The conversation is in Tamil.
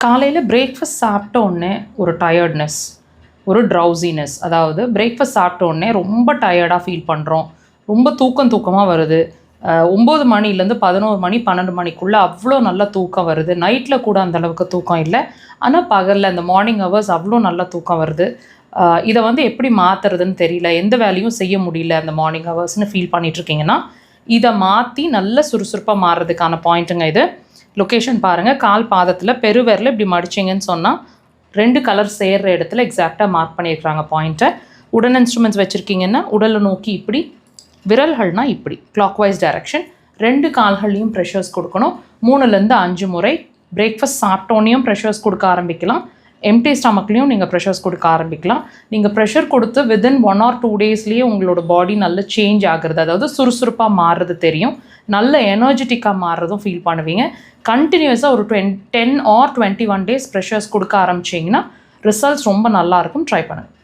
காலையில் பிரேக்ஃபாஸ்ட் சாப்பிட்ட உடனே ஒரு டயர்ட்னஸ், ஒரு ட்ரௌசினஸ், அதாவது பிரேக்ஃபாஸ்ட் சாப்பிட்ட உடனே ரொம்ப டயர்டாக ஃபீல் பண்ணுறோம், ரொம்ப தூக்கமாக வருது. 9 மணிலேருந்து 11 மணி 12 மணிக்குள்ளே அவ்வளோ நல்ல தூக்கம் வருது. நைட்டில் கூட அந்தளவுக்கு தூக்கம் இல்லை, ஆனால் பகலில் அந்த மார்னிங் ஹவர்ஸ் அவ்வளோ நல்ல தூக்கம் வருது. இதை எப்படி மாற்றுறதுன்னு தெரியல, எந்த வேலையும் செய்ய முடியல அந்த மார்னிங் ஹவர்ஸ்னு ஃபீல் பண்ணிகிட்ருக்கீங்கன்னா, இதை மாற்றி நல்ல சுறுசுறுப்பாக மாறுறதுக்கான பாயிண்ட்டுங்க இது. லொக்கேஷன் பாருங்கள், கால் பாதத்தில் பெருவிரல் இப்படி மடிச்சிங்கன்னு சொன்னால் 2 கலர் சேர்கிற இடத்துல எக்ஸாக்டாக மார்க் பண்ணியிருக்கிறாங்க பாயிண்ட்டை. உடன் இன்ஸ்ட்ருமெண்ட்ஸ் வச்சுருக்கீங்கன்னா உடலை நோக்கி இப்படி, விரல்கள்னால் இப்படி கிளாக் வைஸ் டைரக்ஷன். 2 கால்கள்லையும் ப்ரெஷர்ஸ் கொடுக்கணும். 3லேருந்து 5 முறை. பிரேக்ஃபாஸ்ட் சாப்பிட்டோன்னையும் ப்ரெஷர்ஸ் கொடுக்க ஆரம்பிக்கலாம், எம்டி ஸ்டமக்லேயும் நீங்கள் ப்ரெஷர்ஸ் கொடுக்க ஆரம்பிக்கலாம். நீங்கள் ப்ரெஷர் கொடுத்து வித்தின் 1 or 2 டேஸ்லேயே உங்களோட பாடி நல்ல சேஞ்ச் ஆகுறது, அதாவது சுறுசுறுப்பாக மாறுறது தெரியும், நல்ல எனர்ஜெட்டிக்காக மாறுறதும் ஃபீல் பண்ணுவீங்க. கண்டினியூஸாக ஒரு 10 or 21 days ப்ரெஷர்ஸ் கொடுக்க ஆரம்பிச்சிங்கன்னா ரிசல்ட்ஸ் ரொம்ப நல்லாயிருக்கும். ட்ரை பண்ணுங்கள்.